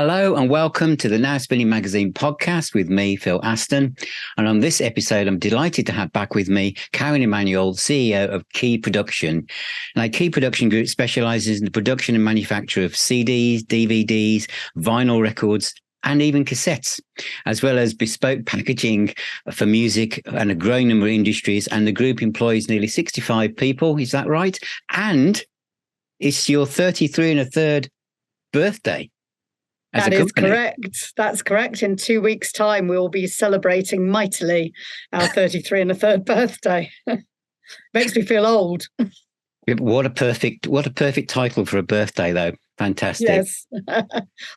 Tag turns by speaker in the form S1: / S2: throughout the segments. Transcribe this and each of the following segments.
S1: Hello and welcome to the Now Spinning Magazine podcast with me, Phil Aston. And on this episode, I'm delighted to have back with me Karen Emanuel, CEO of Key Production. Now, Key Production Group specializes in the production and manufacture of CDs, DVDs, vinyl records, and even cassettes, as well as bespoke packaging for music and a growing number of industries. And the group employs nearly 65 people. Is that right? And it's your 33 and a third birthday.
S2: That is correct. That's correct. In 2 weeks' time, we will be celebrating mightily our 33 and a third birthday. Makes me feel old.
S1: What a perfect title for a birthday, though. Fantastic.
S2: Yes.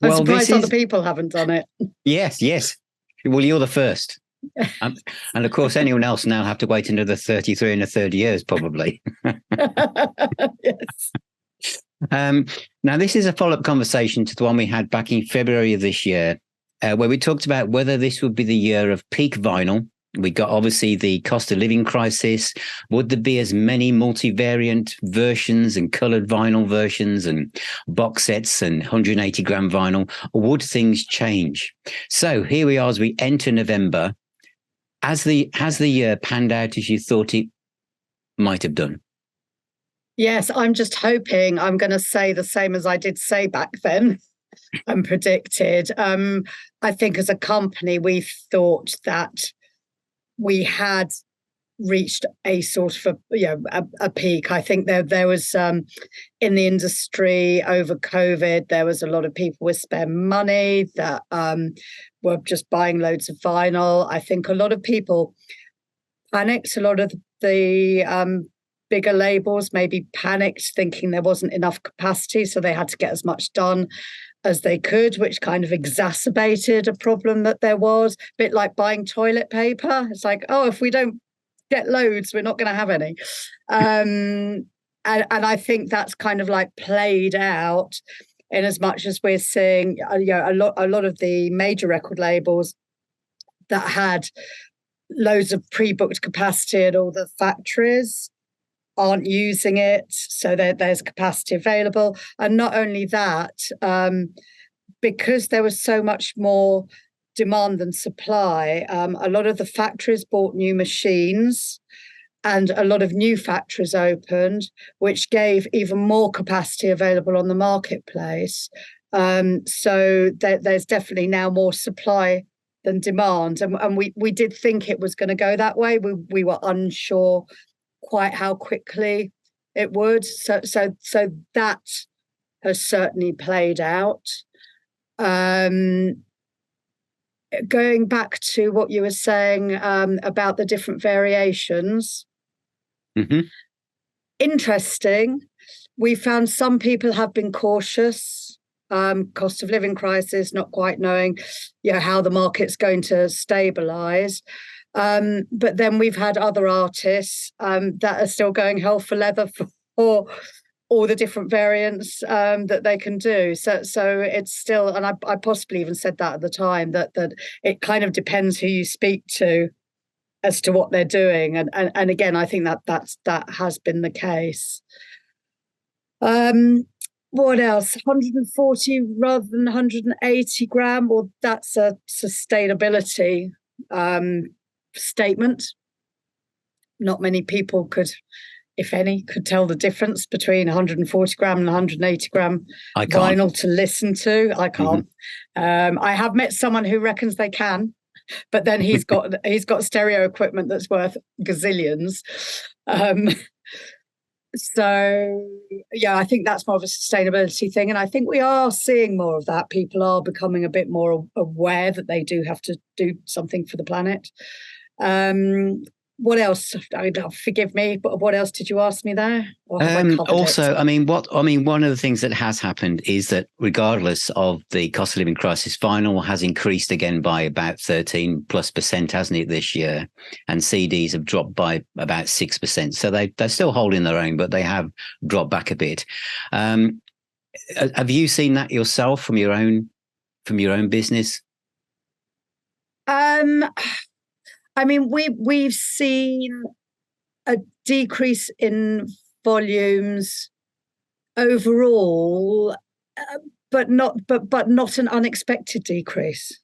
S2: I'm surprised other people haven't done it.
S1: Yes. Well, you're the first. And of course, anyone else now have to wait another 33 and a third years, probably.
S2: Yes.
S1: Now, this is a follow-up conversation to the one we had back in February of this year, where we talked about whether this would be the year of peak vinyl. We got obviously the cost of living crisis. Would there be as many multivariant versions and coloured vinyl versions and box sets and 180 gram vinyl? Or would things change? So here we are as we enter November. Has the year panned out as you thought it might have done?
S2: Yes, I'm just hoping I'm going to say the same as I did say back then and predicted. I think as a company, we thought that we had reached a sort of a peak. I think there was in the industry over COVID, there was a lot of people with spare money that were just buying loads of vinyl. I think a lot of people panicked. A lot of the bigger labels maybe panicked, thinking there wasn't enough capacity, so they had to get as much done as they could, which kind of exacerbated a problem that there was. A bit like buying toilet paper. It's like, oh, if we don't get loads, we're not going to have any. And I think that's kind of like played out in as much as we're seeing a lot of the major record labels that had loads of pre-booked capacity at all the factories aren't using it, so there's capacity available. And not only that, because there was so much more demand than supply, a lot of the factories bought new machines and a lot of new factories opened, which gave even more capacity available on the marketplace. So there's definitely now more supply than demand. And we did think it was going to go that way. We were unsure quite how quickly it would. So that has certainly played out. Going back to what you were saying about the different variations.
S1: Mm-hmm.
S2: Interesting. We found some people have been cautious. Cost of living crisis, not quite knowing how the market's going to stabilise. But then we've had other artists that are still going hell for leather for all the different variants that they can do. So it's still, and I possibly even said that at the time, that it kind of depends who you speak to as to what they're doing. And again, I think that has been the case. What else? 140 rather than 180 gram? Well, that's a sustainability statement. Not many people could, if any, could tell the difference between 140 gram and 180 gram vinyl to listen to. I can't. I have met someone who reckons they can, but then he's got stereo equipment that's worth gazillions. So I think that's more of a sustainability thing, and I think we are seeing more of that. People are becoming a bit more aware that they do have to do something for the planet. What else? Forgive me, but what else did you ask me there?
S1: Also, one of the things that has happened is that regardless of the cost of living crisis, vinyl has increased again by about 13+%, hasn't it, this year? And CDs have dropped by about 6%. So they're still holding their own, but they have dropped back a bit. Have you seen that yourself from your own business?
S2: We've seen a decrease in volumes overall, not an unexpected decrease.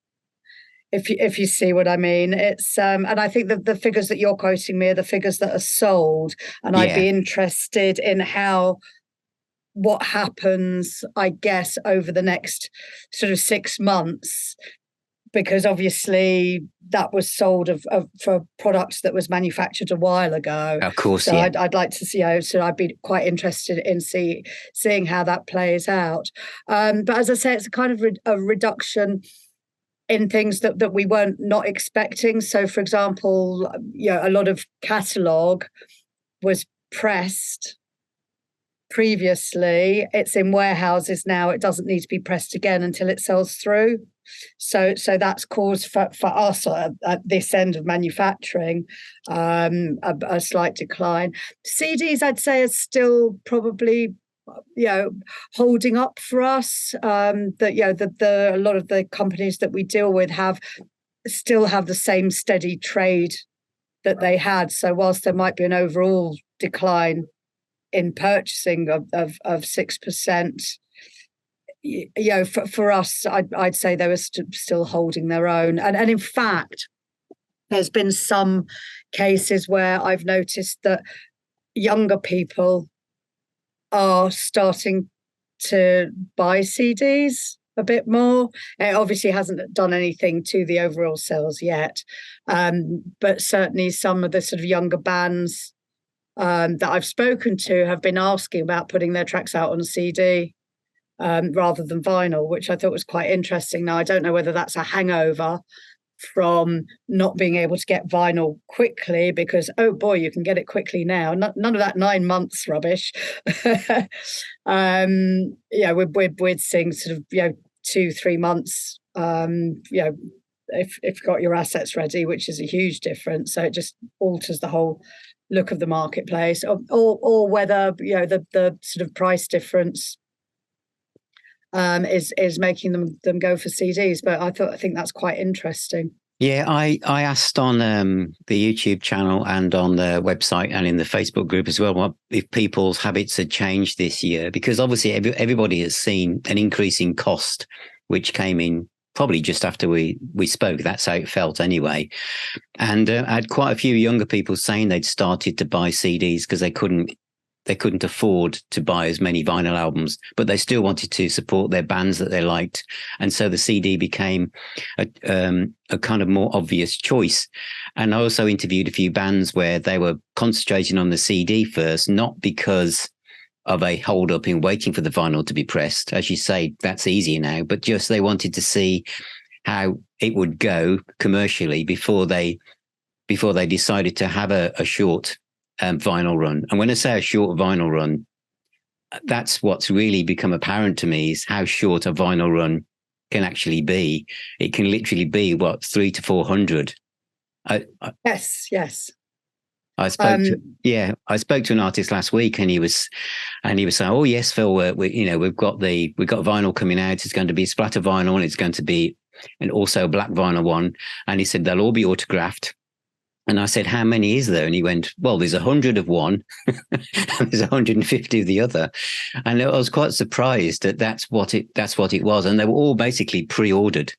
S2: If you see what I mean. It's and I think that the figures that you're quoting me are the figures that are sold, and I'd be interested in what happens, I guess, over the next sort of 6 months, because obviously that was sold for products that was manufactured a while ago.
S1: Of course,
S2: so I'd like to see. So I'd be quite interested in seeing how that plays out. But as I say, it's a kind of a reduction in things that we weren't not expecting. So, for example, a lot of catalogue was pressed previously. It's in warehouses now. It doesn't need to be pressed again until it sells through. So that's caused for us at this end of manufacturing a slight decline. CDs, I'd say, are still probably holding up for us. A lot of the companies that we deal with still have the same steady trade that they had. So whilst there might be an overall decline in purchasing of 6%, for us, I'd say they were still holding their own. And in fact, there's been some cases where I've noticed that younger people are starting to buy CDs a bit more. It obviously hasn't done anything to the overall sales yet, but certainly some of the sort of younger bands that I've spoken to have been asking about putting their tracks out on CD rather than vinyl, which I thought was quite interesting. Now, I don't know whether that's a hangover from not being able to get vinyl quickly, because oh boy, you can get it quickly now. None of that 9 months rubbish. We're seeing sort of 2-3 months. If you've got your assets ready, which is a huge difference. So it just alters the whole look of the marketplace, or whether the sort of price difference is making them go for CDs. But I think that's quite interesting.
S1: Yeah, I asked on the YouTube channel and on the website and in the Facebook group as well, if people's habits had changed this year, because obviously everybody has seen an increase in cost, which came in probably just after we spoke. That's how it felt anyway. And I had quite a few younger people saying they'd started to buy CDs because they couldn't afford to buy as many vinyl albums, but they still wanted to support their bands that they liked. And so the CD became a kind of more obvious choice. And I also interviewed a few bands where they were concentrating on the CD first, not because of a hold up in waiting for the vinyl to be pressed. As you say, that's easier now, but just they wanted to see how it would go commercially before they decided to have a short vinyl run. And when I say a short vinyl run, that's what's really become apparent to me, is how short a vinyl run can actually be. It can literally be 300 to 400.
S2: Yes.
S1: I spoke to an artist last week, and he was saying, "Oh yes, Phil, we've got vinyl coming out. It's going to be splatter vinyl, and it's going to be and also a black vinyl one." And he said they'll all be autographed. And I said, "How many is there?" And he went, "Well, there's 100 of one, and there's 150 of the other." And I was quite surprised that that's what it was. And they were all basically pre-ordered,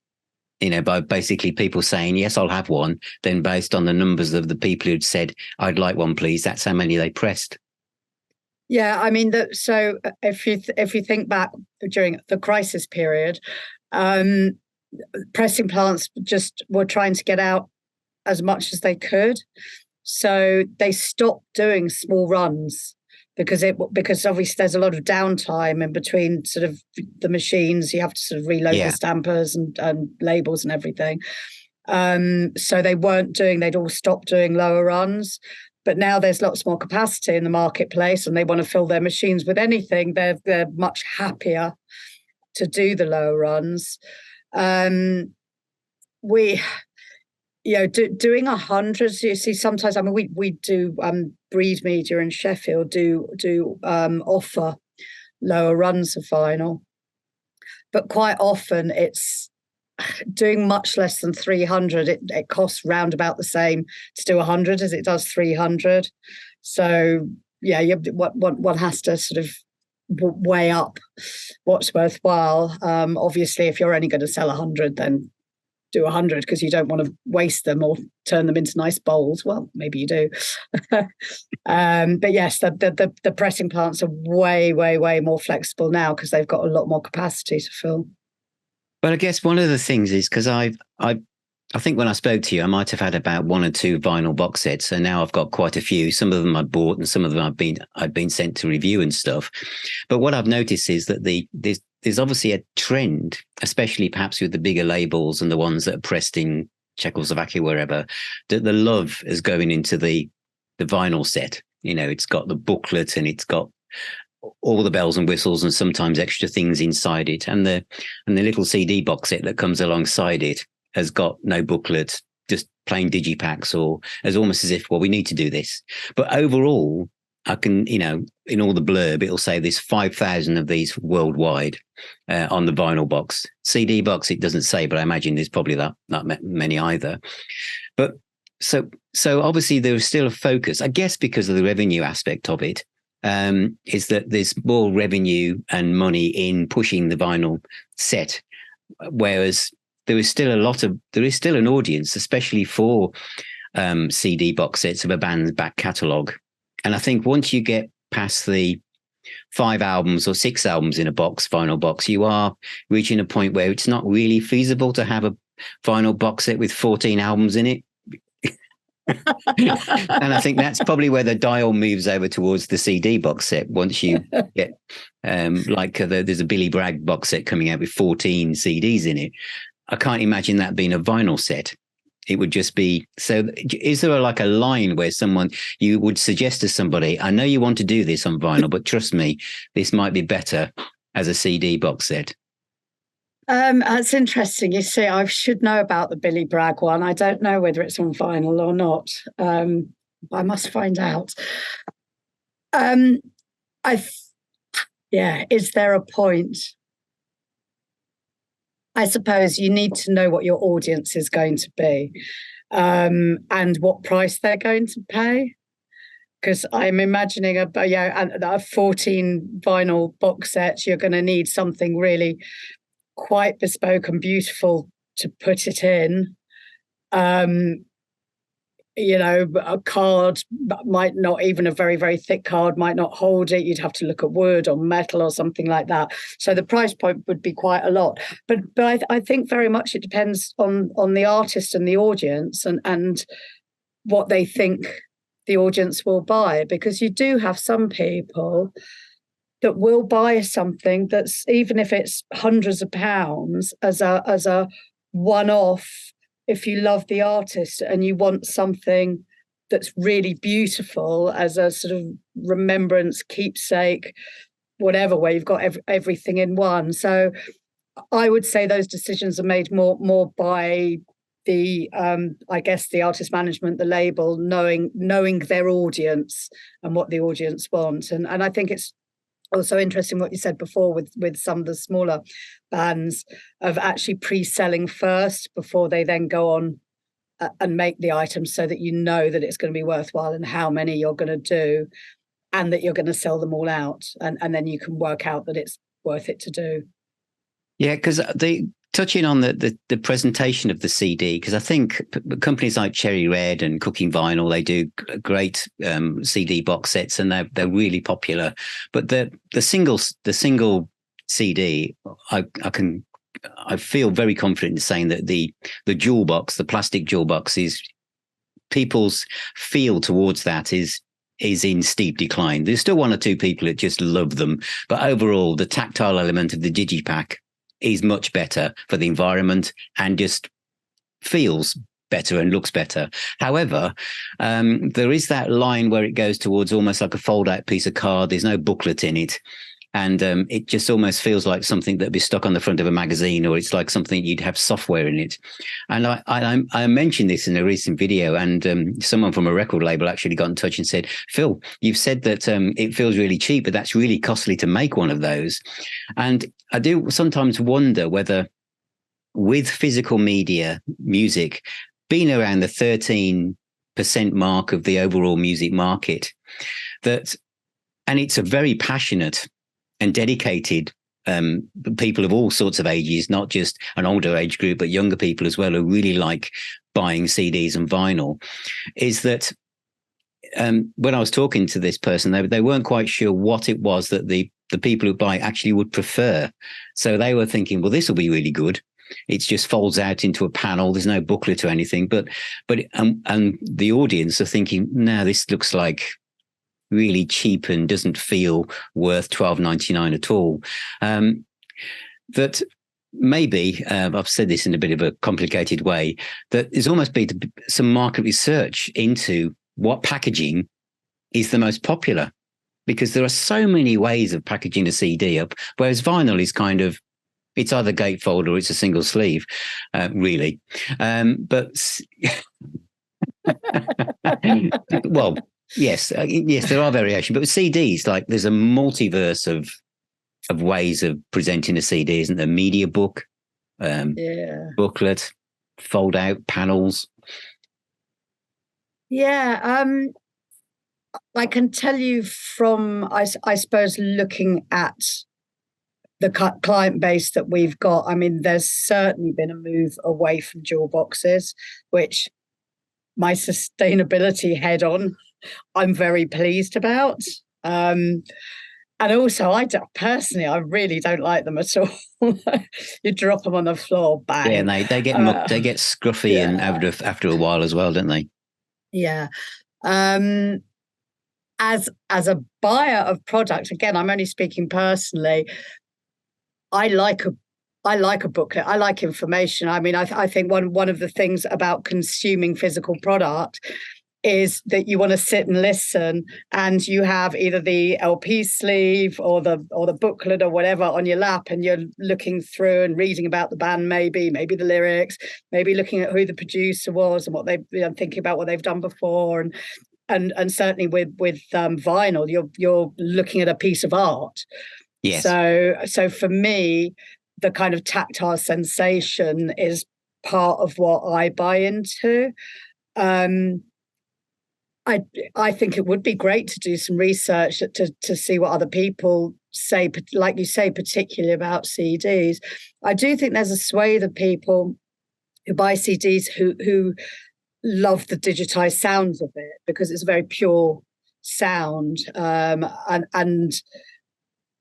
S1: by basically people saying, "Yes, I'll have one." Then based on the numbers of the people who'd said, "I'd like one, please," that's how many they pressed.
S2: Yeah, I mean, so if you think back during the crisis period, pressing plants just were trying to get out as much as they could. So they stopped doing small runs because obviously there's a lot of downtime in between sort of the machines. You have to sort of reload the stampers and labels and everything. So they'd all stopped doing lower runs. But now there's lots more capacity in the marketplace, and they want to fill their machines with anything. They're much happier to do the lower runs. Doing 100, you see, sometimes, I mean, we do Breed Media in Sheffield do offer lower runs of vinyl, but quite often it's doing much less than 300. It costs round about the same to do 100 as it does 300. So one has to sort of weigh up what's worthwhile. Obviously, if you're only going to sell 100, then do 100 because you don't want to waste them or turn them into nice bowls. Well, maybe you do. But yes, the pressing plants are way, way, way more flexible now because they've got a lot more capacity to fill.
S1: But I guess one of the things is because I think when I spoke to you, I might have had about 1 or 2 vinyl box sets. So now I've got quite a few. Some of them I bought and some of them I've been sent to review and stuff. But what I've noticed is that there's obviously a trend, especially perhaps with the bigger labels and the ones that are pressed in Czechoslovakia, wherever, that the love is going into the vinyl set. You know, it's got the booklet and it's got all the bells and whistles and sometimes extra things inside it. And the little CD box set that comes alongside it has got no booklet, just plain digipacks, or as almost as if, well, we need to do this. But overall, I can, you know, in all the blurb, it'll say there's 5,000 of these worldwide on the vinyl box. CD box, it doesn't say, but I imagine there's probably that many either. But so obviously there is still a focus, I guess, because of the revenue aspect of it, is that there's more revenue and money in pushing the vinyl set, whereas there is still an audience, especially for CD box sets of a band's back catalogue. And I think once you get past the 5 albums or 6 albums in a vinyl box, you are reaching a point where it's not really feasible to have a vinyl box set with 14 albums in it. And I think that's probably where the dial moves over towards the CD box set. Once you get there's a Billy Bragg box set coming out with 14 CDs in it. I can't imagine that being a vinyl set. It would just be, so is there a line where you would suggest to somebody, I know you want to do this on vinyl, but trust me, this might be better as a CD box set?
S2: That's interesting. You see, I should know about the Billy Bragg one. I don't know whether it's on vinyl or not. I must find out. Is there a point? I suppose you need to know what your audience is going to be, and what price they're going to pay. Because I'm imagining a 14 vinyl box set, you're going to need something really quite bespoke and beautiful to put it in. A card might not, even a very, very thick card might not hold it. You'd have to look at wood or metal or something like that. So the price point would be quite a lot. But I think very much it depends on the artist and the audience and what they think the audience will buy. Because you do have some people that will buy something that's, even if it's hundreds of pounds, as a one-off. If you love the artist and you want something that's really beautiful as a sort of remembrance, keepsake, whatever, where you've got everything in one. So I would say those decisions are made more by the the artist management, the label, knowing their audience and what the audience want. And I think it's also interesting what you said before with some of the smaller bands of actually pre-selling first before they then go on and make the items, so that you know that it's going to be worthwhile and how many you're going to do, and that you're going to sell them all out, and then you can work out that it's worth it to do. Yeah,
S1: because touching on the presentation of the CD, because I think companies like Cherry Red and Cooking Vinyl, they do great CD box sets, and they're really popular. But the single CD, I feel very confident in saying that the jewel box, the plastic jewel box, is people's feel towards that is in steep decline. There's still 1 or 2 people that just love them, but overall, the tactile element of the digipack is much better for the environment and just feels better and looks better. However, there is that line where it goes towards almost like a fold-out piece of card. There's no booklet in it. And it just almost feels like something that'd be stuck on the front of a magazine, or it's like something you'd have software in it. And I mentioned this in a recent video, and someone from a record label actually got in touch and said, Phil, you've said that it feels really cheap, but that's really costly to make one of those. And I do sometimes wonder whether, with physical media, music being around the 13% mark of the overall music market, and it's a very passionate and dedicated people of all sorts of ages, not just an older age group, but younger people as well, who really like buying CDs and vinyl, is that when I was talking to this person, they weren't quite sure what it was that the people who buy actually would prefer. So they were thinking, well, this will be really good. It just folds out into a panel. There's no booklet or anything. But the audience are thinking, no, this looks like really cheap and doesn't feel worth $12.99 at all. That maybe, I've said this in a bit of a complicated way, that there's almost been some market research into what packaging is the most popular, because there are so many ways of packaging a CD up, whereas vinyl is kind of, it's either gatefold or it's a single sleeve, really. But well, yes, there are variations, but with CDs, like there's a multiverse of ways of presenting a CD, isn't there? Media book, booklet, fold out panels.
S2: Yeah, I can tell you from, I suppose, looking at the client base that we've got, I mean, there's certainly been a move away from dual boxes, which my sustainability head on, I'm very pleased about. And also, I really don't like them at all. You drop them on the floor, bang.
S1: Yeah, and they get mucked, they get scruffy, and after a while as well, don't they?
S2: Yeah. As a buyer of product, again, I'm only speaking personally, I like a booklet. I like information. I mean, I think one of the things about consuming physical product is that you want to sit and listen, and you have either the LP sleeve or the booklet or whatever on your lap, and you're looking through and reading about the band, maybe the lyrics, maybe looking at who the producer was and what thinking about what they've done before, and certainly with vinyl, you're looking at a piece of art.
S1: Yes.
S2: So for me, the kind of tactile sensation is part of what I buy into. I think it would be great to do some research to see what other people say, like you say, particularly about CDs. I do think there's a swathe of people who buy CDs who love the digitized sounds of it, because it's a very pure sound. And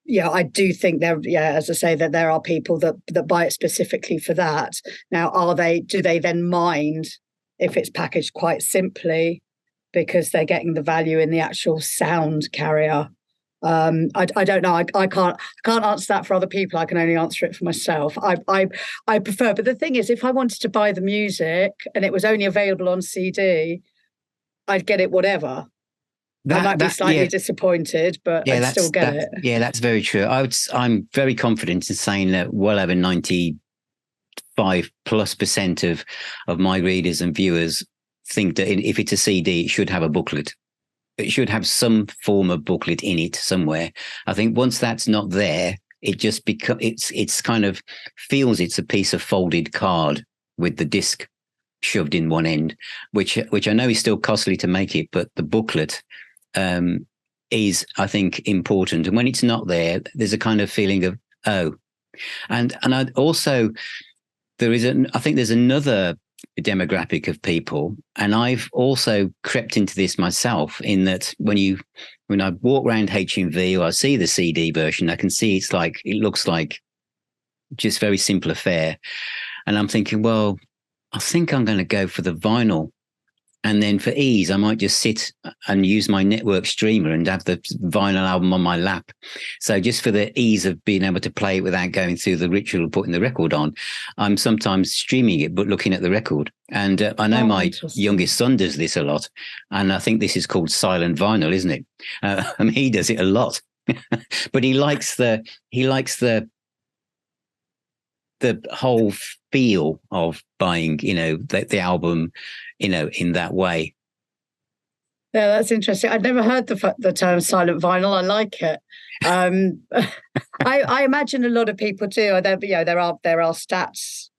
S2: yeah, I do think as I say, that there are people that buy it specifically for that. Now, do they then mind if it's packaged quite simply, because they're getting the value in the actual sound carrier? I don't know. I can't answer that for other people. I can only answer it for myself. I prefer, but the thing is, if I wanted to buy the music and it was only available on CD, I'd get it whatever. I might be slightly disappointed, but I'd still get it.
S1: Yeah, that's very true. I'm very confident in saying that well over 95+% of my readers and viewers think that if it's a CD, it should have a booklet. It should have some form of booklet in it somewhere. I think once that's not there, it just it's kind of feels it's a piece of folded card with the disc shoved in one end, which I know is still costly to make it, but the booklet is, I think, important. And when it's not there, there's a kind of feeling of, oh. And I'd also, I think there's another demographic of people, and I've also crept into this myself, in that when I walk around HMV or I see the CD version, I can see it looks like just very simple affair. And I'm thinking, well, I think I'm going to go for the vinyl. And then for ease, I might just sit and use my network streamer and have the vinyl album on my lap. So just for the ease of being able to play it without going through the ritual of putting the record on, I'm sometimes streaming it, but looking at the record. And I know my youngest son does this a lot. And I think this is called silent vinyl, isn't it? I mean, he does it a lot. But he likes the whole feel of buying, the album, in that way.
S2: Yeah, that's interesting. I'd never heard the term silent vinyl. I like it. I imagine a lot of people do. There are stats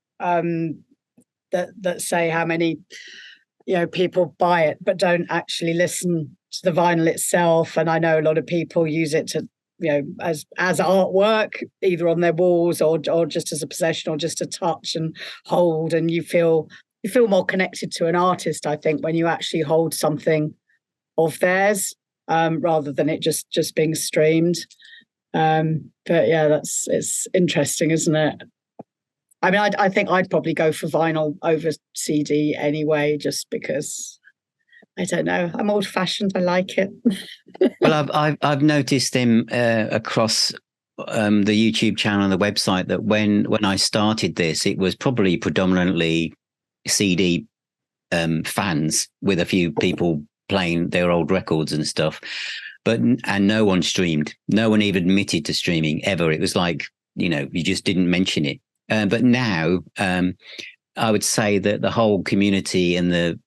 S2: that say how many people buy it but don't actually listen to the vinyl itself. And I know a lot of people use it to as artwork, either on their walls or just as a possession or just to touch and hold, and you feel more connected to an artist, I think, when you actually hold something of theirs, rather than it just being streamed. But yeah, it's interesting, isn't it? I mean, I think I'd probably go for vinyl over CD anyway, just because, I don't know, I'm old fashioned. I like it.
S1: Well, I've noticed them across the YouTube channel and the website that when I started this, it was probably predominantly CD fans, with a few people playing their old records and stuff. And no one streamed. No one even admitted to streaming ever. It was like, you just didn't mention it. But now, I would say that the whole community and the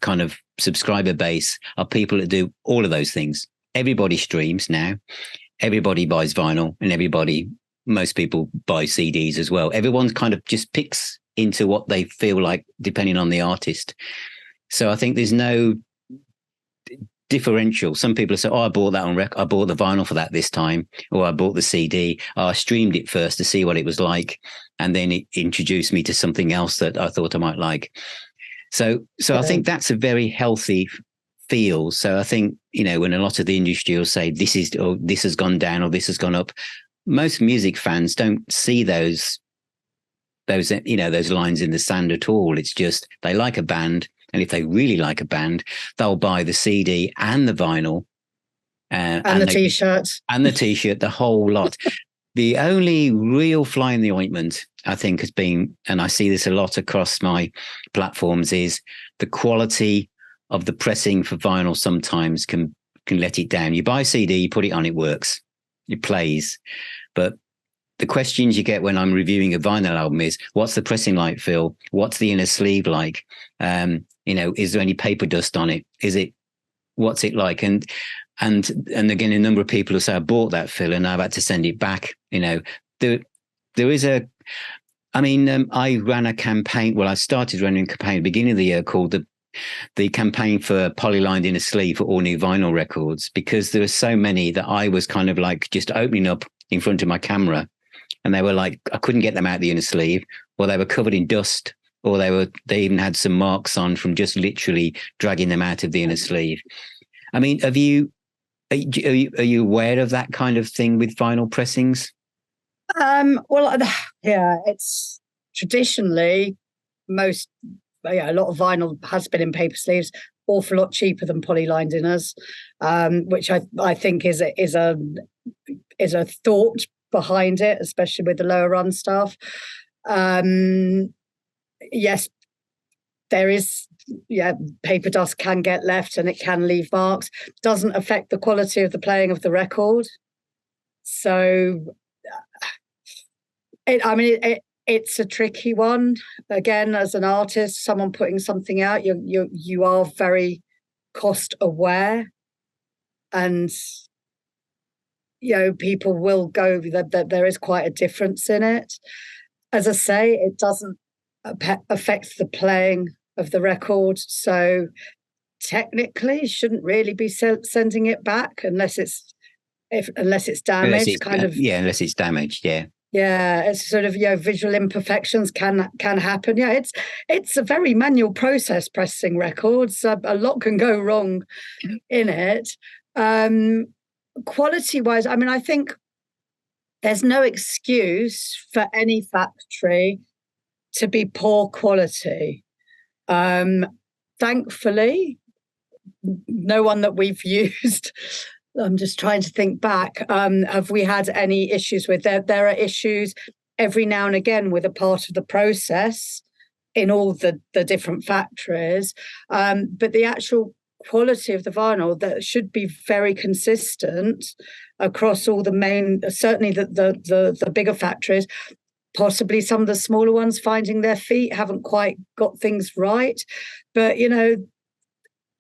S1: kind of subscriber base are people that do all of those things. Everybody streams now. Everybody buys vinyl, and most people buy CDs as well. Everyone's kind of just picks into what they feel like, depending on the artist. So I think there's no differential. Some people say, I bought that on record. I bought the vinyl for that this time, or I bought the CD. I streamed it first to see what it was like, and then it introduced me to something else that I thought I might like. So I think that's a very healthy feel. So I think, when a lot of the industry will say this has gone down or this has gone up, most music fans don't see those lines in the sand at all. It's just they like a band, and if they really like a band, they'll buy the CD and the vinyl,
S2: and the T-shirt,
S1: the whole lot. The only real fly in the ointment, I think, has been, and I see this a lot across my platforms, is the quality of the pressing for vinyl sometimes can let it down. You buy a CD, you put it on, it works, it plays. But the questions you get when I'm reviewing a vinyl album is, what's the pressing like, Phil? What's the inner sleeve like? Is there any paper dust on it? What's it like? And again, a number of people will say, I bought that, Phil, and I've had to send it back. There is I ran a campaign. Well, I started running a campaign at the beginning of the year called the campaign for polylined inner sleeve for all new vinyl records, because there were so many that I was kind of like just opening up in front of my camera, and they were like, I couldn't get them out the inner sleeve, or they were covered in dust, or they even had some marks on from just literally dragging them out of the inner sleeve. I mean, are you aware of that kind of thing with vinyl pressings?
S2: Well, yeah, it's traditionally a lot of vinyl has been in paper sleeves, awful lot cheaper than polylined inners, which I think is a thought behind it, especially with the lower run stuff. Yes, there is. Yeah, paper dust can get left and it can leave marks. Doesn't affect the quality of the playing of the record. So, it's a tricky one. Again, as an artist, someone putting something out, you are very cost aware, and people will go that there is quite a difference in it. As I say, it doesn't affect the playing of the record, so technically shouldn't really be sending it back unless it's damaged. Unless it's
S1: damaged.
S2: It's sort of visual imperfections can happen. It's a very manual process pressing records. A lot can go wrong in it. Quality wise, I think there's no excuse for any factory to be poor quality. Thankfully, no one that we've used, I'm just trying to think back, have we had any issues with. There are issues every now and again with a part of the process in all the different factories, but the actual quality of the vinyl that should be very consistent across all the main, certainly the bigger factories. Possibly some of the smaller ones finding their feet, haven't quite got things right. But,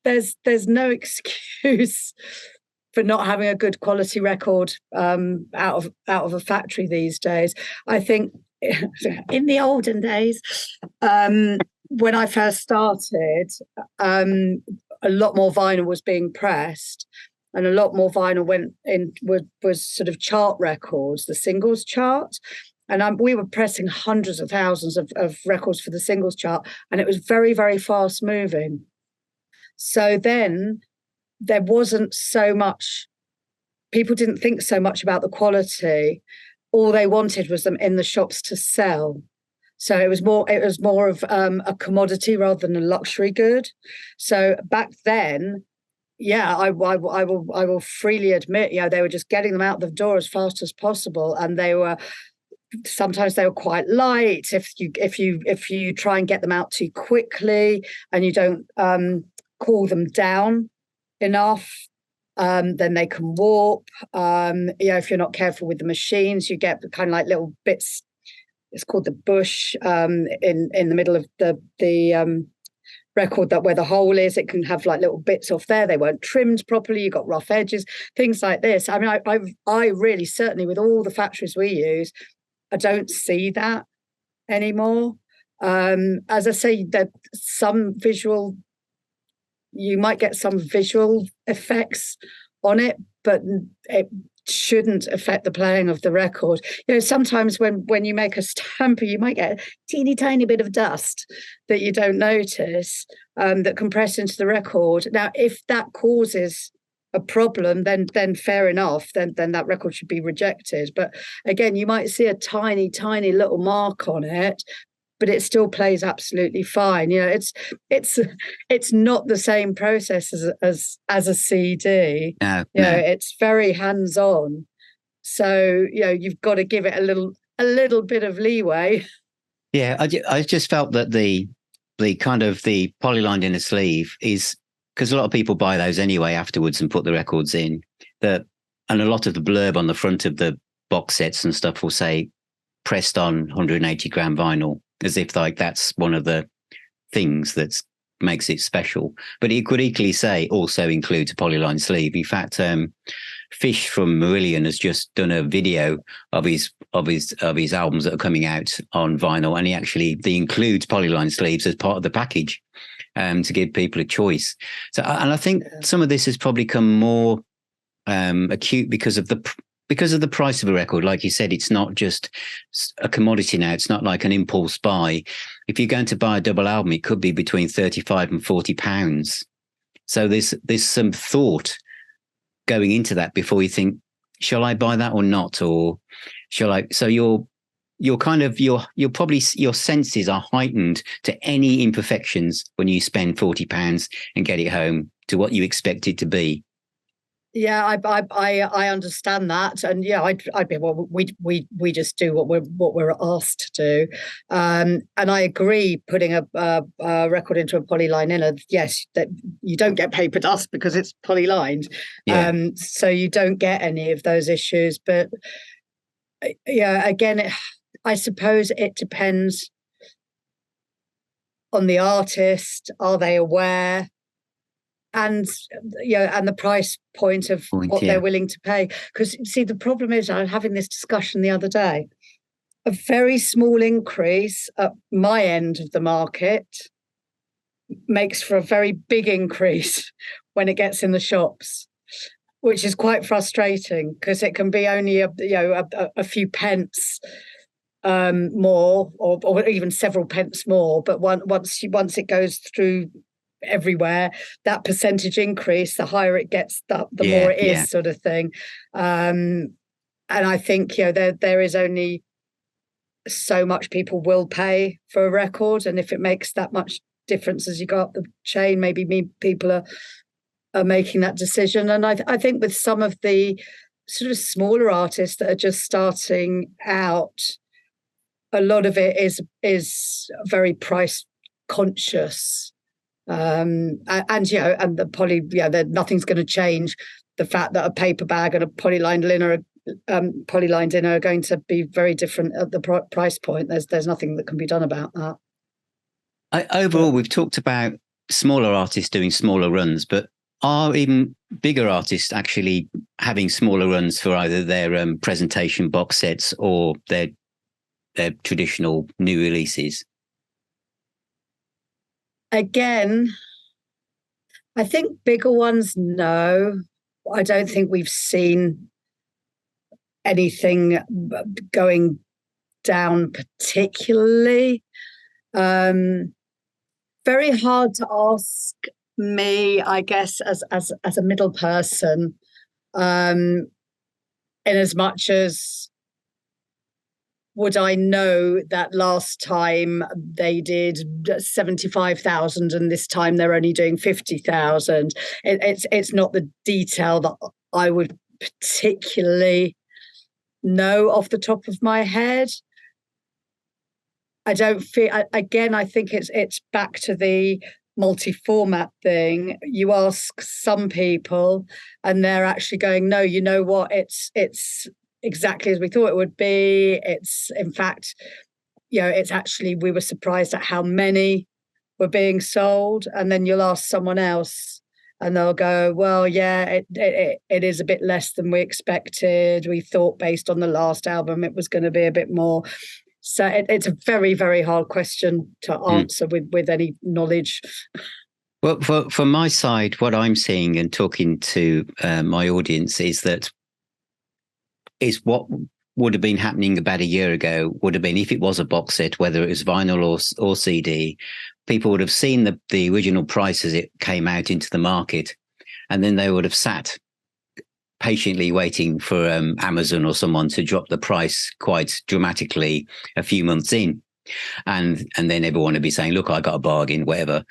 S2: there's no excuse for not having a good quality record out of a factory these days. I think in the olden days, when I first started, a lot more vinyl was being pressed. and a lot more vinyl went in, was sort of chart records, the singles chart. And we were pressing hundreds of thousands of records for the singles chart, and it was very, very fast moving. So then there wasn't so much, people didn't think so much about the quality. All they wanted was them in the shops to sell. So it was more of a commodity rather than a luxury good. So back then, yeah, I will freely admit, they were just getting them out the door as fast as possible, and sometimes they were quite light. If you try and get them out too quickly and you don't cool them down enough, then they can warp. If you're not careful with the machines, you get kind of like little bits. It's called the bush in the middle of the record, that where the hole is, it can have like little bits off there. They weren't trimmed properly. You got rough edges, things like this. I mean, I really, certainly with all the factories we use, I don't see that anymore. As I say, that you might get some visual effects on it, but it shouldn't affect the playing of the record. Sometimes when you make a stamper, you might get a teeny tiny bit of dust that you don't notice, that compress into the record. Now, if that causes a problem, then fair enough, then that record should be rejected. But again, you might see a tiny little mark on it, but it still plays absolutely fine. It's not the same process as a CD.
S1: No.
S2: It's very hands-on. So you've got to give it a little bit of leeway.
S1: Yeah, I just felt that the kind of the polylined inner sleeve is, because a lot of people buy those anyway afterwards and put the records in, and a lot of the blurb on the front of the box sets and stuff will say pressed on 180 gram vinyl, as if like that's one of the things that makes it special. But it could equally say also includes a polyline sleeve. In fact, Fish from Marillion has just done a video of his albums that are coming out on vinyl, and he includes polyline sleeves as part of the package, to give people a choice. So, and I think some of this has probably come more acute because of the price of a record. Like you said, it's not just a commodity now. It's not like an impulse buy. If you're going to buy a double album, it could be between 35 and 40 pounds. So there's some thought going into that before you think, shall I buy that or not? Or shall I? So you're probably, your senses are heightened to any imperfections when you spend £40 and get it home to what you expect it to be.
S2: Yeah, I understand that, and yeah, I'd be, well, we just do what we're asked to do, and I agree. Putting a record into a polyline inner, yes, that you don't get paper dust because it's polylined, so you don't get any of those issues. But yeah, again, I suppose it depends on the artist. Are they aware? And and the price point of what they're willing to pay. Because see, the problem is, I was having this discussion the other day. A very small increase at my end of the market makes for a very big increase when it gets in the shops, which is quite frustrating because it can be only a few pence more, or even several pence more. But once it goes through everywhere, that percentage increase, the higher it gets, the more it is, sort of thing. And I think there is only so much people will pay for a record, and if it makes that much difference as you go up the chain, maybe people are making that decision. And I think with some of the sort of smaller artists that are just starting out, a lot of it is very price conscious. And the poly, nothing's going to change the fact that a paper bag and a polylined inner are going to be very different at the price point. There's nothing that can be done about that.
S1: Overall, we've talked about smaller artists doing smaller runs, but are even bigger artists actually having smaller runs for either their presentation box sets or their traditional new releases?
S2: Again, I think bigger ones, no. I don't think we've seen anything going down particularly. Very hard to ask me, I guess, as a middle person, in as much as would I know that last time they did 75,000 and this time they're only doing 50,000. It's not the detail that I would particularly know off the top of my head. I don't feel, again, I think it's back to the multi-format thing. You ask some people and they're actually going, no, you know what, it's exactly as we thought it would be. It's, in fact, it's actually, we were surprised at how many were being sold. And then you'll ask someone else and they'll go, well, yeah, it is a bit less than we expected. We thought based on the last album it was going to be a bit more. So it's a very, very hard question to answer with any knowledge.
S1: Well, for my side, what I'm seeing and talking to my audience is what would have been happening about a year ago would have been, if it was a box set, whether it was vinyl or CD, people would have seen the original price as it came out into the market, and then they would have sat patiently waiting for Amazon or someone to drop the price quite dramatically a few months in. And then everyone would be saying, look, I got a bargain, whatever.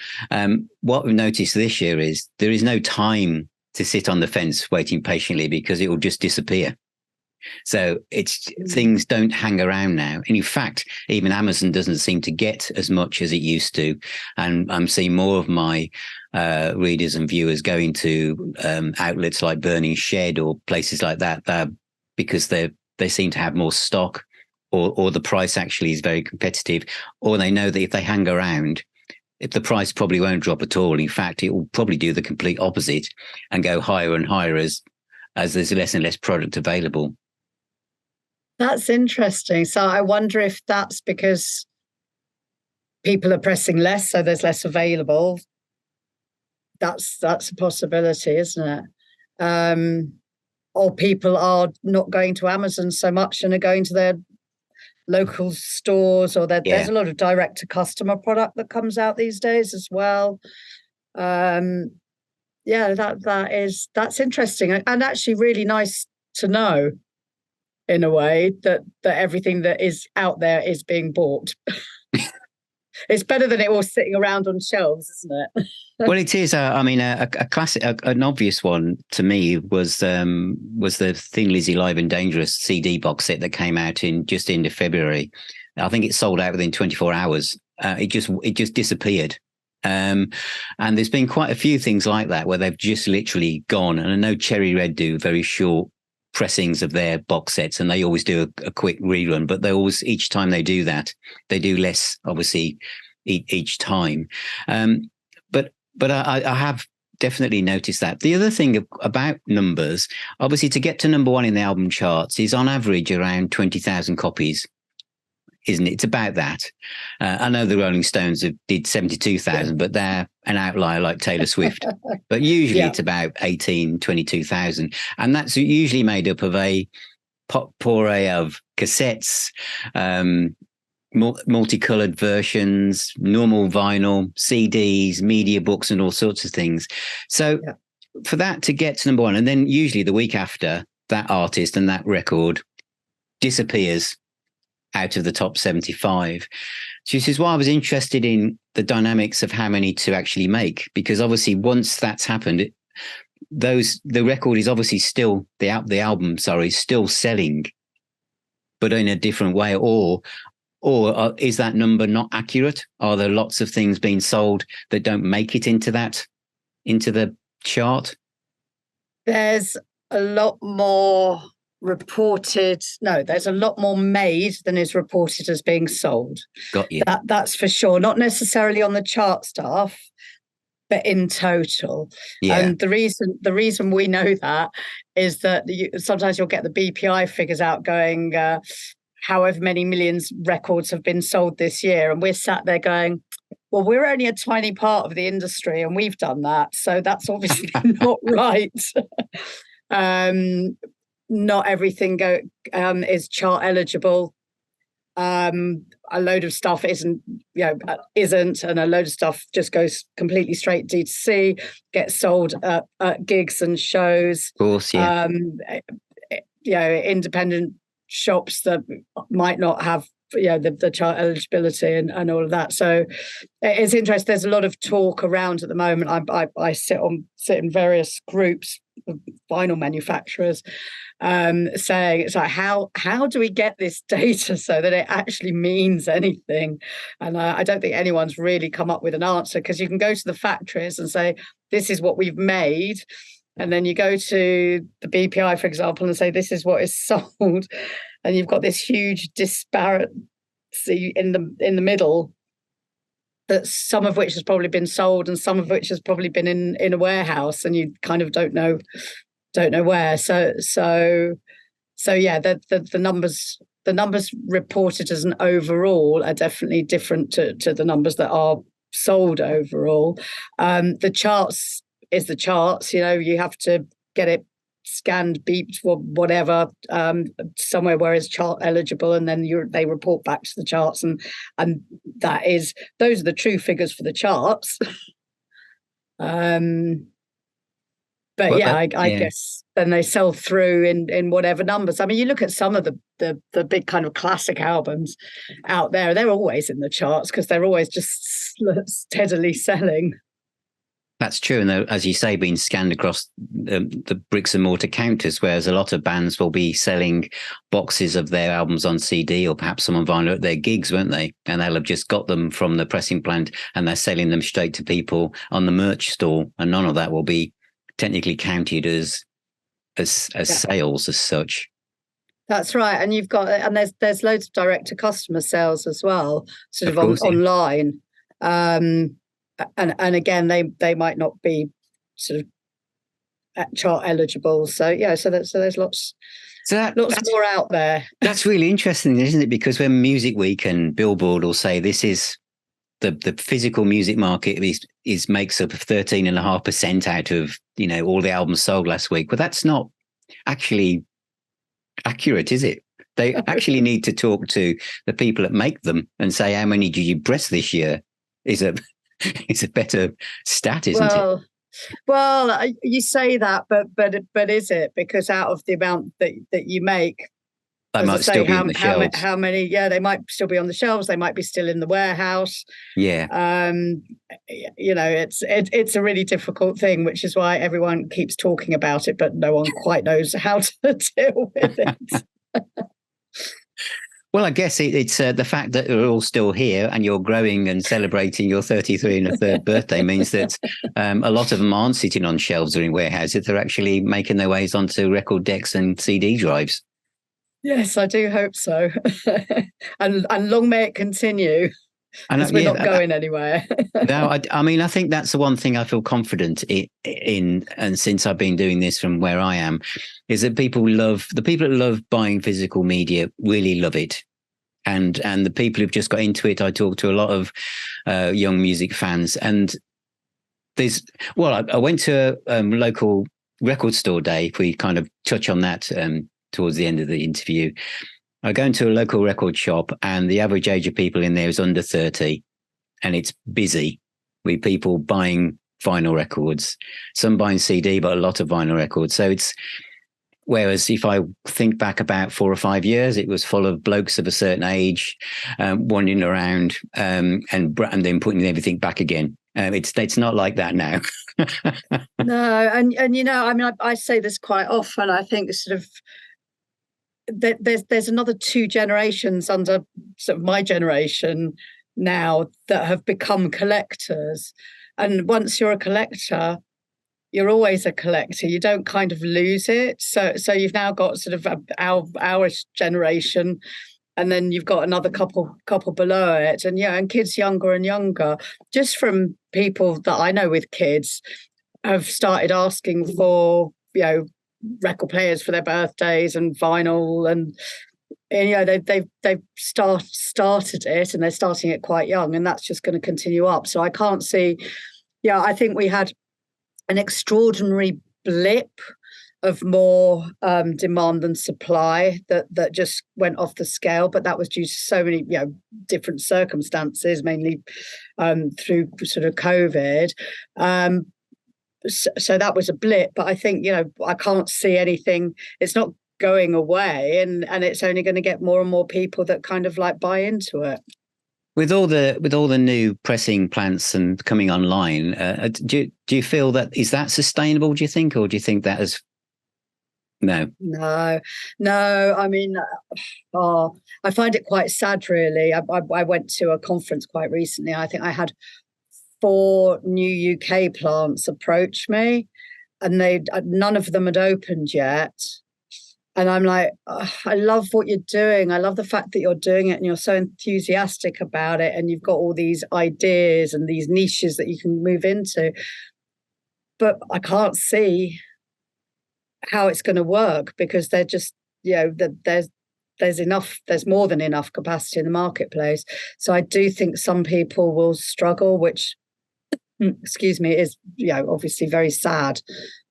S1: What we've noticed this year is there is no time to sit on the fence waiting patiently, because it will just disappear. So things don't hang around now. And in fact, even Amazon doesn't seem to get as much as it used to. And I'm seeing more of my readers and viewers going to outlets like Burning Shed or places like that, because they seem to have more stock, or the price actually is very competitive, or they know that if they hang around, if the price probably won't drop at all. In fact, it will probably do the complete opposite and go higher and higher as there's less and less product available.
S2: That's interesting. So I wonder if that's because people are pressing less, so there's less available. That's a possibility, isn't it? Or people are not going to Amazon so much and are going to their local stores, or there's a lot of direct-to-customer product that comes out these days as well. That's interesting, and actually really nice to know, in a way, that everything that is out there is being bought. It's better than it was sitting around on shelves, isn't it?
S1: Well, it is. A classic, an obvious one to me was the Thin Lizzy Live and Dangerous CD box set that came out just into February. I think it sold out within 24 hours. It just disappeared. And there's been quite a few things like that where they've just literally gone. And I know Cherry Red do very short pressings of their box sets, and they always do a quick rerun, but they always, each time they do that, they do less, obviously, each time. But I have definitely noticed that. The other thing about numbers, obviously, to get to number one in the album charts is on average around 20,000 copies, isn't it? It's about that. I know the Rolling Stones did 72,000, but they're an outlier like Taylor Swift. But usually it's about 18, 22,000. And that's usually made up of a potpourri of cassettes, multicolored versions, normal vinyl, CDs, media books, and all sorts of things. So for that to get to number one, and then usually the week after, that artist and that record disappears out of the top 75. So this is why I was interested in the dynamics of how many to actually make, because obviously once that's happened, the record is obviously still, the album, still selling, but in a different way, or is that number not accurate? Are there lots of things being sold that don't make it into the chart?
S2: There's a lot more there's a lot more made than is reported as being sold.
S1: Got you.
S2: That's for sure. Not necessarily on the chart stuff, but in total.
S1: Yeah.
S2: And the reason we know that is that sometimes you'll get the BPI figures out going, however many millions records have been sold this year, and we're sat there going, well, we're only a tiny part of the industry and we've done that. So that's obviously not right. Not everything is chart eligible. A load of stuff isn't, and a load of stuff just goes completely straight D2C, gets sold at gigs and shows.
S1: Of course, yeah.
S2: Independent shops that might not have the chart eligibility and all of that. So it's interesting. There's a lot of talk around at the moment. I sit in various groups of vinyl manufacturers saying it's like, how do we get this data so that it actually means anything? And I don't think anyone's really come up with an answer, because you can go to the factories and say, this is what we've made. And then you go to the BPI, for example, and say, this is what is sold. And you've got this huge disparity in the middle, that some of which has probably been sold and some of which has probably been in a warehouse, and you kind of don't know where. So yeah, the numbers reported as an overall are definitely different to the numbers that are sold overall. The charts is the charts. You have to get it scanned, beeped, or whatever, somewhere where it's chart eligible, and then they report back to the charts, and those are the true figures for the charts. I guess then they sell through in whatever numbers. I mean, you look at some of the big kind of classic albums out there; they're always in the charts because they're always just steadily selling.
S1: That's true. And as you say, being scanned across the bricks and mortar counters, whereas a lot of bands will be selling boxes of their albums on CD or perhaps some on vinyl at their gigs, won't they? And they'll have just got them from the pressing plant and they're selling them straight to people on the merch store. And none of that will be technically counted as sales as such.
S2: That's right. And you've got, and there's loads of direct to customer sales as well, sort of online. And again, they might not be sort of chart eligible. So there's lots more out there.
S1: That's really interesting, isn't it? Because when Music Week and Billboard will say this is the physical music market is makes up of 13.5% out of all the albums sold last week. Well, that's not actually accurate, is it? They actually need to talk to the people that make them and say, how many did you press this year? It's a better stat, isn't it?
S2: Well, you say that, but is it? Because out of the amount that you make,
S1: they might still be on the shelves.
S2: How many? Yeah, they might still be on the shelves. They might be still in the warehouse.
S1: Yeah.
S2: It's a really difficult thing, which is why everyone keeps talking about it, but no one quite knows how to deal with it.
S1: Well, I guess it's the fact that we're all still here and you're growing and celebrating your 33 and a third birthday means that a lot of them aren't sitting on shelves or in warehouses. They're actually making their ways onto record decks and CD drives.
S2: Yes, I do hope so. and long may it continue. Because we're not going anywhere.
S1: No, I mean, I think that's the one thing I feel confident in, and since I've been doing this from where I am, is that the people that love buying physical media really love it. And the people who've just got into it, I talk to a lot of young music fans. And I went to a local record store day, if we kind of touch on that towards the end of the interview. I go into a local record shop and the average age of people in there is under 30, and it's busy with people buying vinyl records, some buying CD, but a lot of vinyl records. So whereas if I think back about 4 or 5 years, it was full of blokes of a certain age wandering around and then putting everything back again. It's not like that now.
S2: No, and I mean, I say this quite often. I think sort of there's another 2 generations under sort of my generation now that have become collectors, and once you're a collector, you're always a collector. You don't kind of lose it. So you've now got sort of our generation, and then you've got another couple below it, and kids younger and younger. Just from people that I know with kids, have started asking for record players for their birthdays and vinyl, and And, they've started it, and they're starting it quite young, and that's just going to continue up. So I can't see. Yeah, I think we had an extraordinary blip of more demand than supply that just went off the scale, but that was due to so many different circumstances, mainly through sort of COVID. So that was a blip, but I think I can't see anything. It's not going away, and it's only going to get more and more people that kind of like buy into it.
S1: With all the new pressing plants and coming online, do you feel is that sustainable? Do you think, or do you think that is no? I mean, I find it quite sad, really. I went to a conference quite recently. I think I had 4 new UK plants approach me, and none of them had opened yet. And I'm like, I love what you're doing. I love the fact that you're doing it and you're so enthusiastic about it, and you've got all these ideas and these niches that you can move into. But I can't see how it's going to work, because they're just, there's more than enough capacity in the marketplace. So I do think some people will struggle, which, excuse me, is obviously very sad.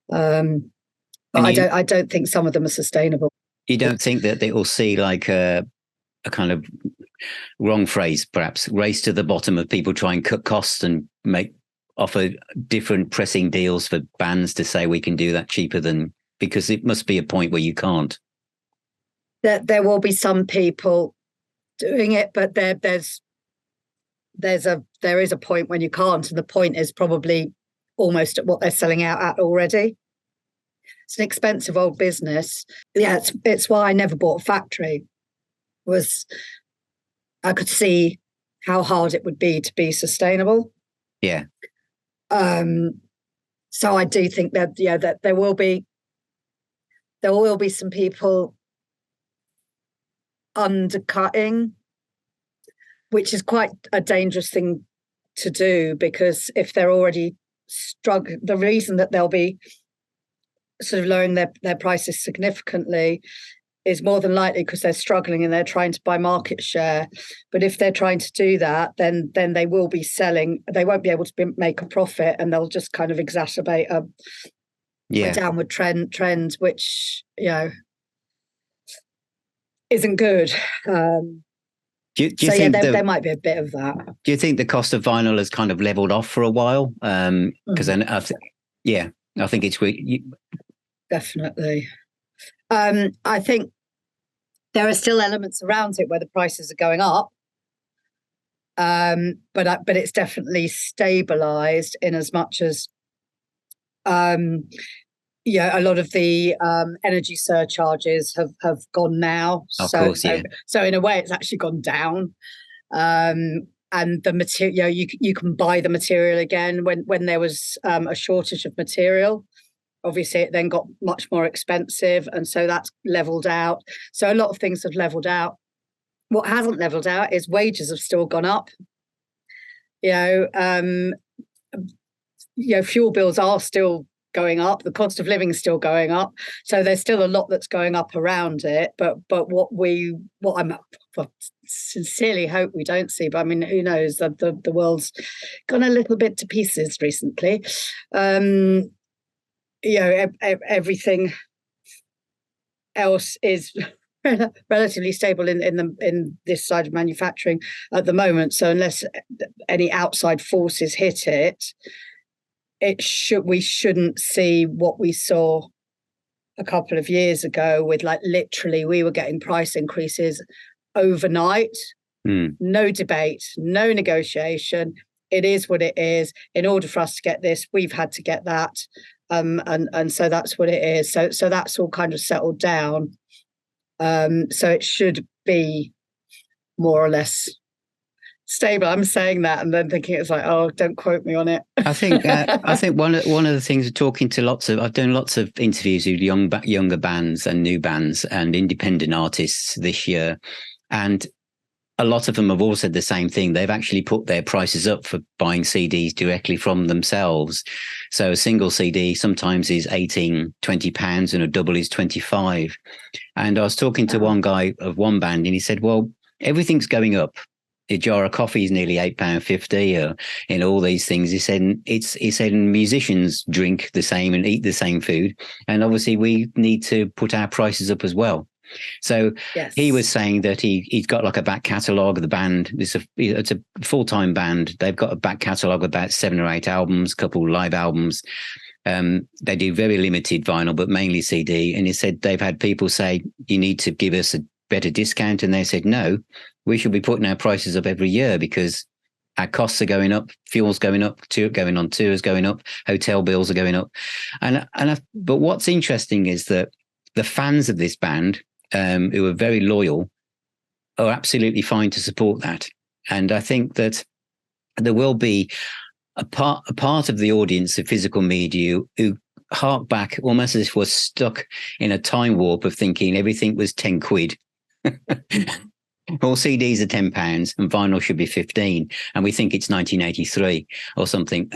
S1: But I don't think some of them are sustainable. You don't think that they will see like a kind of, wrong phrase perhaps, race to the bottom of people trying to cut costs and offer different pressing deals for bands to say we can do that cheaper than, because it must be a point where you can't.
S2: There will be some people doing it, but there is a point when you can't, and the point is probably almost at what they're selling out at already. It's an expensive old business. Yeah, it's why I never bought a factory. I could see how hard it would be to be sustainable.
S1: Yeah.
S2: So I do think that that there will be some people undercutting, which is quite a dangerous thing to do, because if they're already struggling, the reason that they'll be sort of lowering their prices significantly is more than likely because they're struggling and they're trying to buy market share. But if they're trying to do that, then they will be selling. They won't be able to make a profit, and they'll just kind of exacerbate a downward trend, which isn't good.
S1: Do you think
S2: there might be a bit of that?
S1: Do you think the cost of vinyl has kind of leveled off for a while? Because I think it's
S2: definitely. I think there are still elements around it where the prices are going up, but it's definitely stabilised in as much as a lot of the energy surcharges have gone now.
S1: Of course, yeah.
S2: So in a way, it's actually gone down. And the material, you can buy the material again when there was a shortage of material. Obviously, it then got much more expensive, and so that's leveled out. So a lot of things have leveled out. What hasn't leveled out is wages have still gone up. Fuel bills are still going up. The cost of living is still going up. So there's still a lot that's going up around it. But what I'm sincerely hope we don't see. But I mean, who knows? The world's gone a little bit to pieces recently. Everything else is relatively stable in this side of manufacturing at the moment. So unless any outside forces hit it, we shouldn't see what we saw a couple of years ago with, like, literally we were getting price increases overnight. No debate, no negotiation. It is what it is. In order for us to get this, we've had to get that. And so that's what it is. So that's all kind of settled down. So it should be more or less stable. I'm saying that and then thinking it's like, oh, don't quote me on it.
S1: I think one of the things of talking to I've done lots of interviews with younger bands and new bands and independent artists this year, and a lot of them have all said the same thing. They've actually put their prices up for buying CDs directly from themselves. So a single CD sometimes is 18, £20 and a double is 25. And I was talking to one guy of one band and he said, well, everything's going up. A jar of coffee is nearly £8.50 or in all these things. He said musicians drink the same and eat the same food. And obviously we need to put our prices up as well. So
S2: yes.
S1: He was saying that he's got like a back catalogue of the band. It's a full-time band. They've got a back catalogue of about 7 or 8 albums, a couple live albums. They do very limited vinyl, but mainly CD. And he said they've had people say, you need to give us a better discount. And they said, no, we should be putting our prices up every year because our costs are going up, fuel's going up, going on tours going up, hotel bills are going up. But what's interesting is that the fans of this band, who are very loyal, are absolutely fine to support that. And I think that there will be a part of the audience of physical media who hark back almost as if we're stuck in a time warp of thinking everything was 10 quid. All CDs are £10 and vinyl should be 15, and we think it's 1983 or something.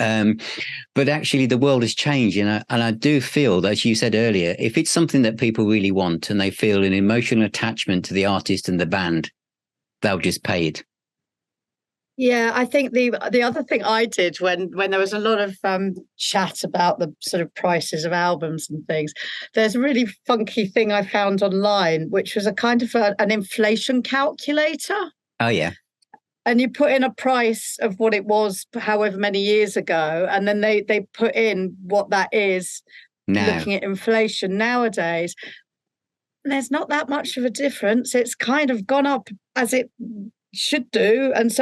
S1: But actually, the world has changed, and I do feel that, as you said earlier, if it's something that people really want and they feel an emotional attachment to the artist and the band, they'll just pay it.
S2: Yeah, I think the other thing I did when there was a lot of chat about the sort of prices of albums and things, there's a really funky thing I found online, which was a kind of an inflation calculator.
S1: Oh, yeah.
S2: And you put in a price of what it was however many years ago, and then they put in what that is now, looking at inflation nowadays. There's not that much of a difference. It's kind of gone up as it should do, and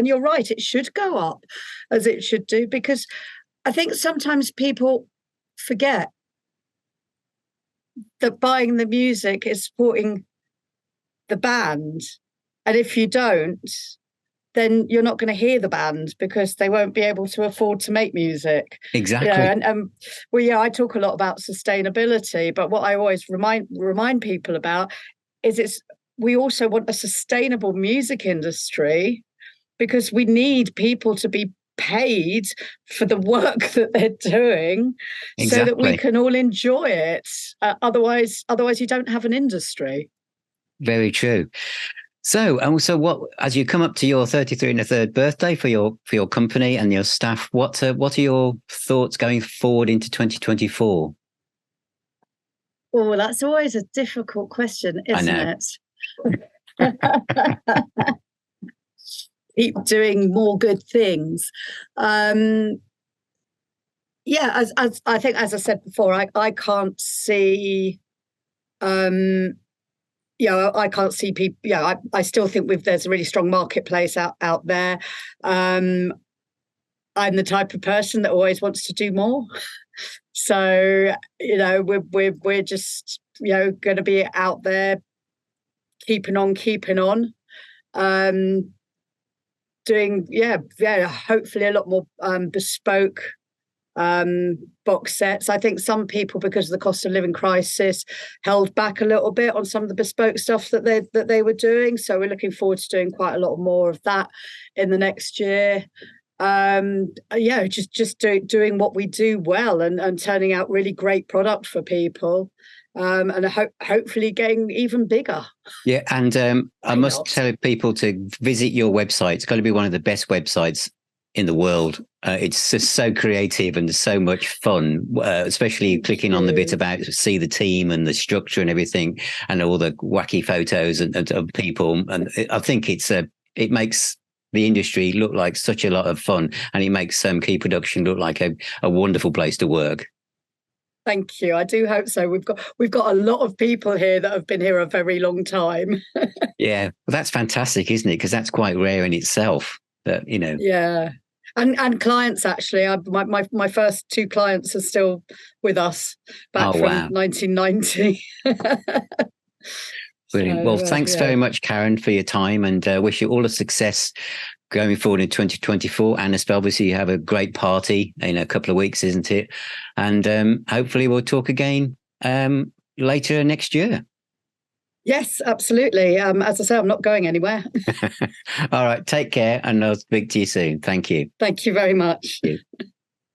S2: you're right, it should go up as it should do, because I think sometimes people forget that buying the music is supporting the band, and if you don't, then you're not going to hear the band because they won't be able to afford to make music.
S1: Exactly.
S2: I talk a lot about sustainability, but what I always remind people about is we also want a sustainable music industry, because we need people to be paid for the work that they're doing. Exactly. So that we can all enjoy it. Otherwise you don't have an industry.
S1: Very true. So what, as you come up to your 33 and a third birthday for your company and your staff, what are your thoughts going forward into 2024?
S2: Oh, that's always a difficult question, isn't it? Keep doing more good things. As I think, as I said before, I can't see. I can't see people. Yeah, I still think there's a really strong marketplace out there. I'm the type of person that always wants to do more. So we're just going to be out there, keeping on, doing hopefully a lot more bespoke box sets. I think some people, because of the cost of living crisis, held back a little bit on some of the bespoke stuff that they were doing. So we're looking forward to doing quite a lot more of that in the next year. Just doing what we do well and turning out really great product for people. And hopefully getting even bigger.
S1: Yeah, and I must tell people to visit your website. It's got to be one of the best websites in the world. It's just so creative and so much fun, especially clicking on the bit about see the team and the structure and everything, and all the wacky photos of people. And I think it makes the industry look like such a lot of fun, and it makes Key Production look like a wonderful place to work.
S2: Thank you. I do hope so. We've got a lot of people here that have been here a very long time.
S1: Yeah, well, that's fantastic, isn't it? Because that's quite rare in itself. That
S2: Yeah, and clients actually. My first 2 clients are still with us back from 1990.
S1: Brilliant. Well, thanks very much, Karen, for your time, and wish you all the success going forward in 2024. And obviously you have a great party in a couple of weeks, isn't it? And hopefully we'll talk again later next year.
S2: Yes, absolutely. As I say, I'm not going anywhere.
S1: All right, take care, and I'll speak to you soon. Thank you.
S2: Thank you very much.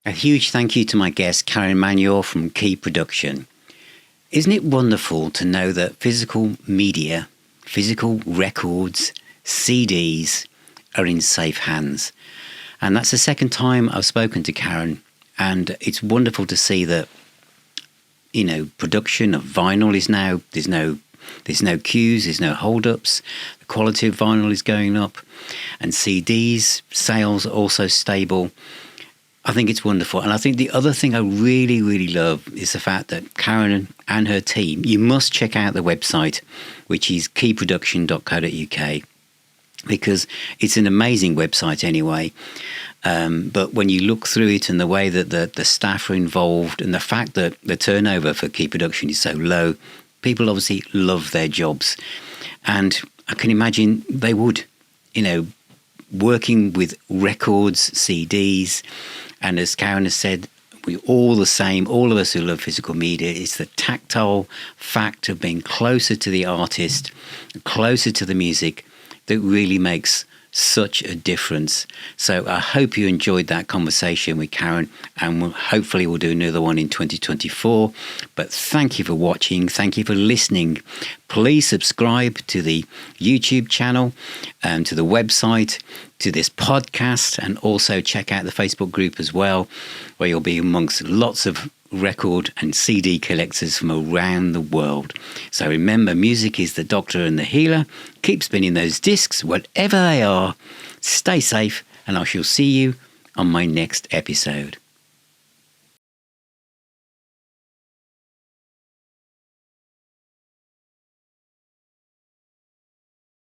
S1: A huge thank you to my guest, Karen Emanuel from Key Production. Isn't it wonderful to know that physical media, physical records, CDs are in safe hands? And that's the second time I've spoken to Karen, and it's wonderful to see that, production of vinyl is now, there's no queues, there's no hold-ups, the quality of vinyl is going up, and CDs sales are also stable. I think it's wonderful. And I think the other thing I really, really love is the fact that Karen and her team, you must check out the website, which is keyproduction.co.uk, because it's an amazing website anyway. But when you look through it and the way that the staff are involved and the fact that the turnover for Key Production is so low, people obviously love their jobs. And I can imagine they would, working with records, CDs. And as Karen has said, we're all the same, all of us who love physical media. It's the tactile fact of being closer to the artist, closer to the music that really makes such a difference. So I hope you enjoyed that conversation with Karen, and hopefully we'll do another one in 2024. But thank you for watching. Thank you for listening. Please subscribe to the YouTube channel, to the website, to this podcast, and also check out the Facebook group as well, where you'll be amongst lots of record and CD collectors from around the world. So remember, music is the doctor and the healer. Keep spinning those discs, whatever they are. Stay safe, and I shall see you on my next episode.